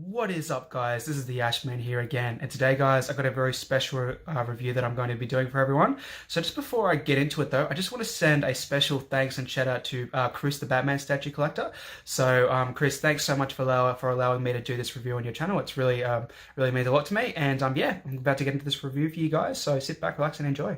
What is up, guys? This is the Ashman here again, and today, guys, I've got a very special review that I'm going to be doing for everyone. So just before I get into it, though, I just want to send a special thanks and shout out to Chris, the Batman statue collector. So, Chris, thanks so much for allowing me to do this review on your channel. It's really means a lot to me, and yeah, I'm about to get into this review for you guys. So sit back, relax, and enjoy.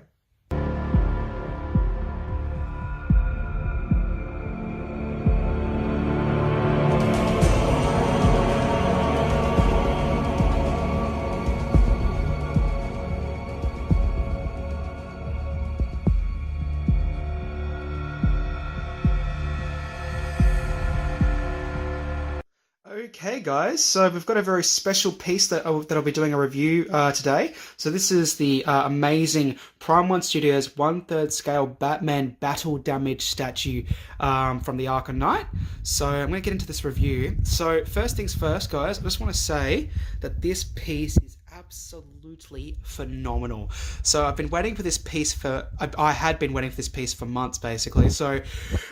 Okay, guys, so we've got a very special piece that I'll be doing a review today. So this is the amazing Prime 1 Studios 1/3 scale Batman battle damage statue from the Arkham Knight. So I'm going to get into this review. So first things first, guys, I just want to say that this piece is absolutely phenomenal. So I've been waiting for this piece I had been waiting for this piece for months, basically. So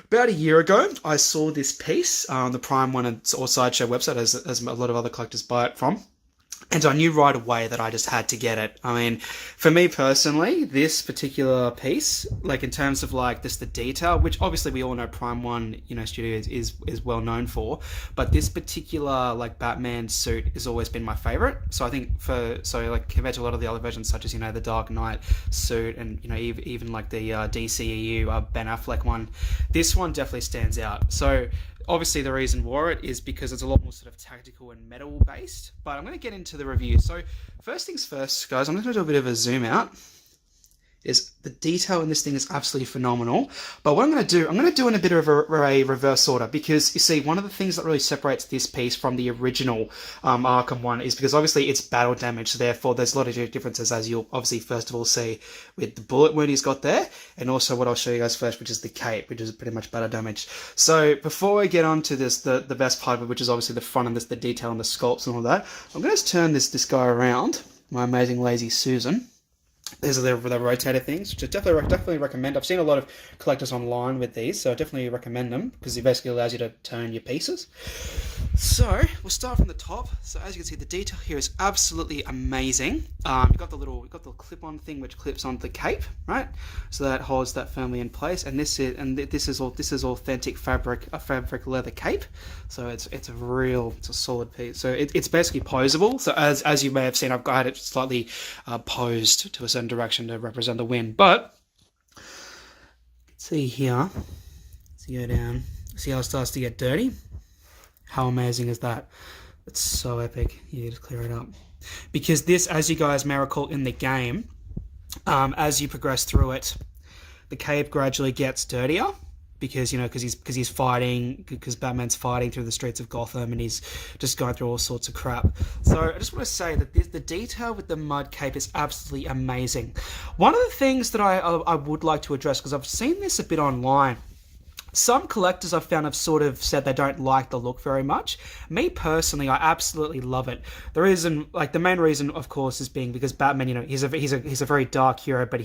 about a year ago, I saw this piece on the Prime One or Sideshow website, as a lot of other collectors buy it from. And I knew right away that I just had to get it. I mean, for me personally, this particular piece, like in terms of like just the detail, which obviously we all know Prime One, Studio is well known for, but this particular like Batman suit has always been my favorite. So I think like compared to a lot of the other versions, such as the Dark Knight suit and even like the DCEU Ben Affleck one, this one definitely stands out. So obviously the reason for it is because it's a lot more sort of tactical and metal based, but I'm going to get into the review. So first things first, guys, I'm going to do a bit of a zoom out. The detail in this thing is absolutely phenomenal. But what I'm going to do in a bit of a reverse order, because you see, one of the things that really separates this piece from the original Arkham one is because obviously it's battle damage, so therefore there's a lot of differences, as you'll obviously first of all see with the bullet wound he's got there, and also what I'll show you guys first, which is the cape, which is pretty much battle damage. So before we get on to this, the best part of it, which is obviously the front and the detail and the sculpts and all that, I'm going to turn this guy around, my amazing lazy Susan. These are the rotator things, which I definitely recommend. I've seen a lot of collectors online with these, so I definitely recommend them because it basically allows you to turn your pieces. So we'll start from the top. So as you can see, the detail here is absolutely amazing. You've got the clip-on thing which clips on the cape, right? So that holds that firmly in place. And this is authentic fabric leather cape. So it's a solid piece. So it's basically posable. So as you may have seen, I've got it slightly posed to a certain direction to represent the wind. But you can see here, as you go down, see how it starts to get dirty. How amazing is that? It's so epic. You just clear it up. Because this, as you guys may recall in the game, as you progress through it, the cape gradually gets dirtier. Because he's fighting, because Batman's fighting through the streets of Gotham and he's just going through all sorts of crap. So I just want to say that the detail with the mud cape is absolutely amazing. One of the things that I would like to address, because I've seen this a bit online, some collectors I've found have sort of said they don't like the look very much. Me personally, I absolutely love it. The main reason, of course, is being because Batman, he's a very dark hero, but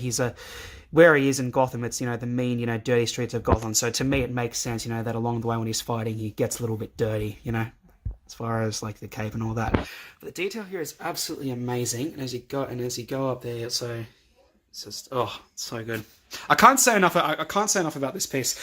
where he is in Gotham, it's the mean, dirty streets of Gotham. So to me, it makes sense, that along the way when he's fighting, he gets a little bit dirty, as far as like the cape and all that. But the detail here is absolutely amazing, and as you go up there, it's just it's so good. I can't say enough about this piece.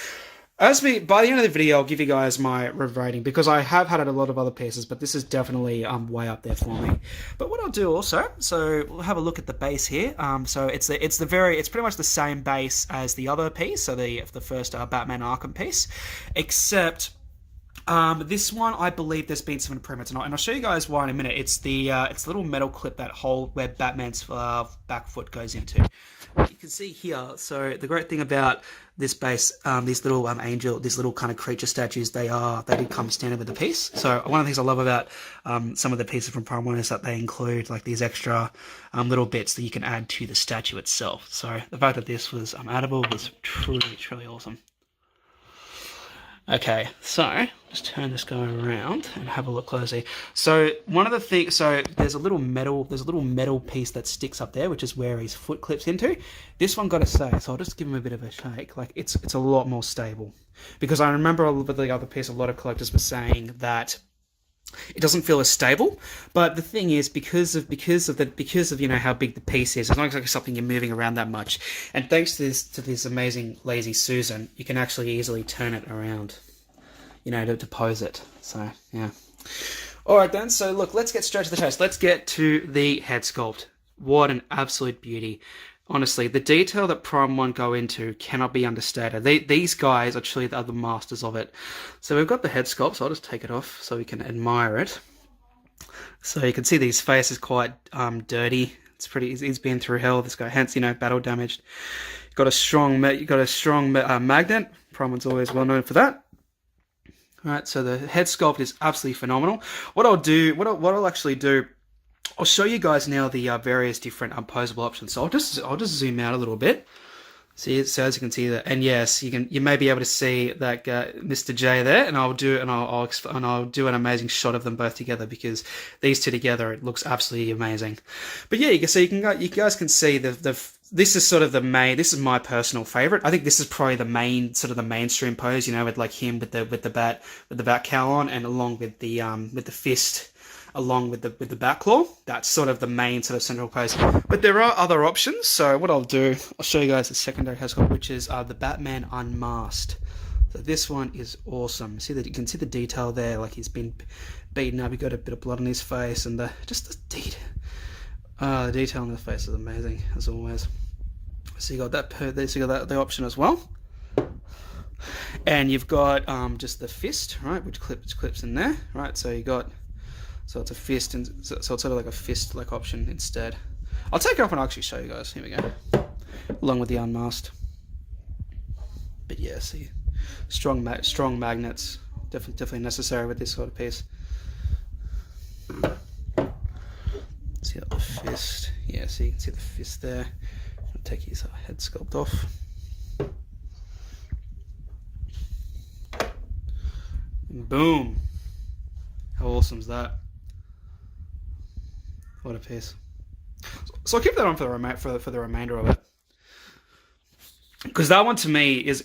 By the end of the video, I'll give you guys my rating, because I have had a lot of other pieces, but this is definitely way up there for me. But what I'll do also, so we'll have a look at the base here. So it's pretty much the same base as the other piece, so the first Batman Arkham piece, except this one, I believe there's been some improvements, and I'll show you guys why in a minute. It's the little metal clip that hole where Batman's back foot goes into. You can see here. So the great thing about this base, these little these little kind of creature statues, they do come standard with the piece. So one of the things I love about some of the pieces from Prime 1 is that they include like these extra little bits that you can add to the statue itself. So the fact that this was addable was truly awesome. Okay, so just turn this guy around and have a look closely. So one of the things, there's a little metal piece that sticks up there, which is where his foot clips into. This one, gotta say, so I'll just give him a bit of a shake. Like it's a lot more stable, because I remember with the other piece, a lot of collectors were saying that it doesn't feel as stable. But the thing is, because of how big the piece is, it's not exactly something you're moving around that much. And thanks to this amazing Lazy Susan, you can actually easily turn it around, to pose it. So yeah. All right then. So look, let's get straight to the chase. Let's get to the head sculpt. What an absolute beauty. Honestly, the detail that Prime 1 go into cannot be understated. These guys are truly the masters of it. So we've got the head sculpt, so I'll just take it off so we can admire it. So you can see his face is quite dirty. It's pretty. He's been through hell. This guy, hence battle damaged. Got a strong magnet. Prime 1's always well known for that. All right, so the head sculpt is absolutely phenomenal. What I'll actually do. I'll show you guys now the various different posable options. So I'll just zoom out a little bit. See, so as you can see that, and yes, you may be able to see that Mr. J there, and I'll do an amazing shot of them both together, because these two together, it looks absolutely amazing. But yeah, you guys can see this is sort of the main. This is my personal favorite. I think this is probably the mainstream pose. With like him with the bat cowl on, and along with the fist. Along with the back claw. That's sort of the main sort of central pose. But there are other options. So what I'll do, I'll show you guys the secondary head sculpt, which is the Batman Unmasked. So this one is awesome. See that you can see the detail there, like he's been beaten up. He got a bit of blood on his face, and the detail. The detail on the face is amazing as always. So you got the option as well. And you've got just the fist, right, which clips in there, right? So you got. So it's a fist, and so it's sort of like a fist-like option instead. I'll take it off and I'll actually show you guys. Here we go. Along with the unmasked. But yeah, see, strong magnets, definitely necessary with this sort of piece. See that the fist? Yeah, so you can see the fist there. I'll take his head sculpt off. And boom! How awesome is that? What a piece. So I'll keep that on for the remainder of it, because that one to me is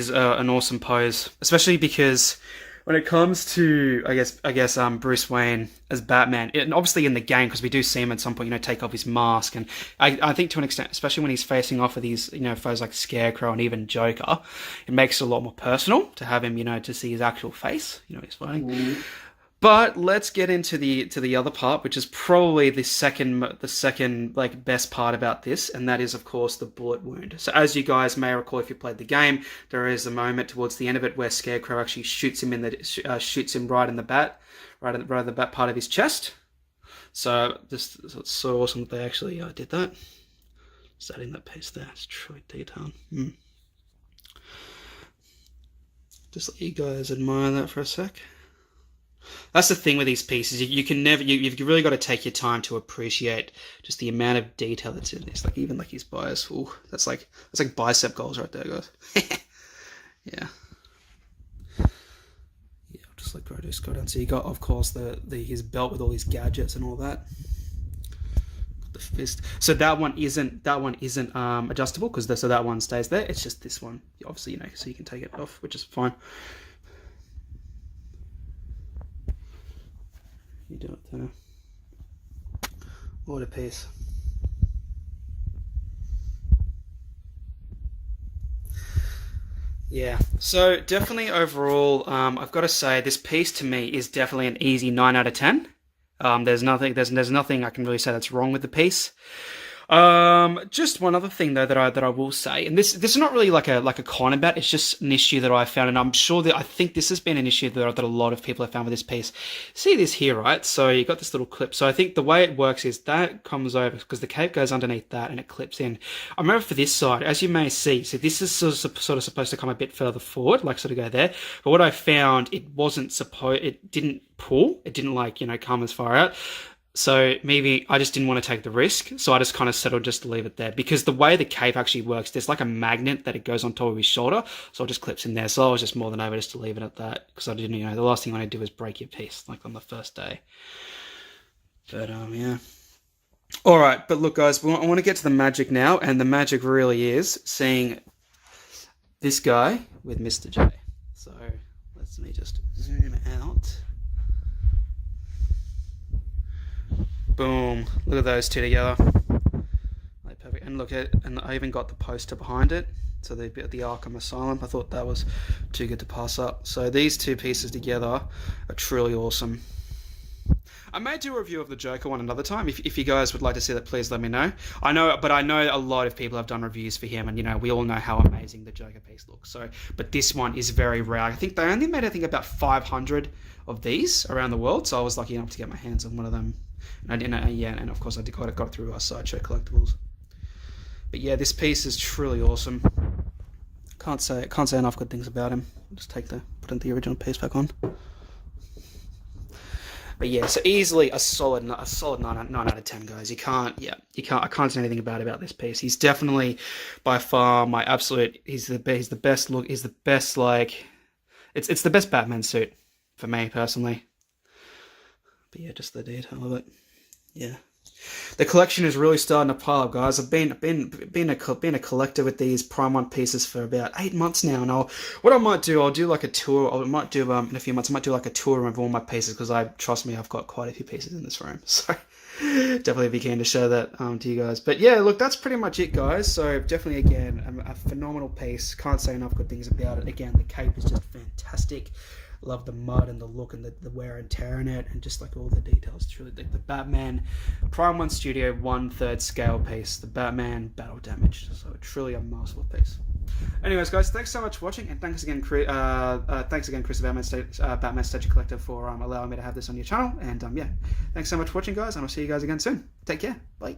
an awesome pose, especially because when it comes to I guess Bruce Wayne as Batman, and obviously in the game, because we do see him at some point take off his mask, and I think to an extent, especially when he's facing off of these foes like Scarecrow and even Joker, it makes it a lot more personal to have him to see his actual face he's fighting. Mm. But let's get into the other part, which is probably the second like best part about this, and that is of course the bullet wound. So as you guys may recall, if you played the game, there is a moment towards the end of it where Scarecrow actually shoots him right in the bat part of his chest. So it's so awesome that they actually did that. Just adding that piece there, it's truly detailed. Just let you guys admire that for a sec. That's the thing with these pieces. You've really got to take your time to appreciate just the amount of detail that's in this. Like even like his bias. Ooh, that's like bicep goals right there, guys. Yeah. Yeah, just like Produce got down. So you got, of course, his belt with all these gadgets and all that. The fist. So that one isn't adjustable, so that one stays there. It's just this one, obviously, so you can take it off, which is fine. You do it there. What a piece. Yeah, so definitely overall, I've got to say this piece to me is definitely an easy 9 out of 10. There's nothing I can really say that's wrong with the piece. Just one other thing though that I will say, and this is not really like a con about, it's just an issue that I found, and I'm sure that I think this has been an issue that a lot of people have found with this piece. See this here, right? So you got this little clip. So I think the way it works is that comes over because the cape goes underneath that and it clips in. I remember for this side, as you may see, so this is sort of supposed to come a bit further forward, like sort of go there. But what I found, it didn't pull, it didn't come as far out. So maybe I just didn't want to take the risk, so I just kind of settled just to leave it there, because the way the cape actually works, there's like a magnet that it goes on top of his shoulder, so it just clips in there. So I was just more than over just to leave it at that, because I didn't, the last thing I want to do is break your piece like on the first day. But yeah. All right, but look, guys, I want to get to the magic now, and the magic really is seeing this guy with Mr. J. So let me just zoom out. Boom. Look at those two together. Like perfect. And look at, and I even got the poster behind it. So the Arkham Asylum. I thought that was too good to pass up. So these two pieces together are truly awesome. I may do a review of the Joker one another time. If you guys would like to see that, please let me know. I know a lot of people have done reviews for him, and we all know how amazing the Joker piece looks. So, but this one is very rare. I think they only made about 500 of these around the world. So I was lucky enough to get my hands on one of them. And I didn't, and of course I got it through our Sideshow Collectibles. But yeah, this piece is truly awesome. Can't say enough good things about him. I'll just put the original piece back on. But yeah, so easily a solid 9 out of 10, guys. I can't say anything about this piece. He's definitely by far my absolute. He's the best look. He's the best, like, it's the best Batman suit for me personally. But yeah, just the detail of it. Yeah. The collection is really starting to pile up, guys. I've been a collector with these Prime 1 pieces for about 8 months now, and what I might do, I'll do like a tour. I might do in a few months. I might do like a tour of all my pieces, because trust me, I've got quite a few pieces in this room. So definitely be keen to show that to you guys. But yeah, look, that's pretty much it, guys. So definitely, again, a phenomenal piece. Can't say enough good things about it. Again, the cape is just fantastic. Love the mud and the look and the wear and tear in it, and just like all the details. Truly, the Batman Prime 1 Studio 1/3 scale piece, the Batman Battle Damaged. So truly a masterful piece. Anyways, guys, thanks so much for watching, and thanks again, Chris, the Batman Statue Collector, for allowing me to have this on your channel. And yeah, thanks so much for watching, guys, and I'll see you guys again soon. Take care. Bye.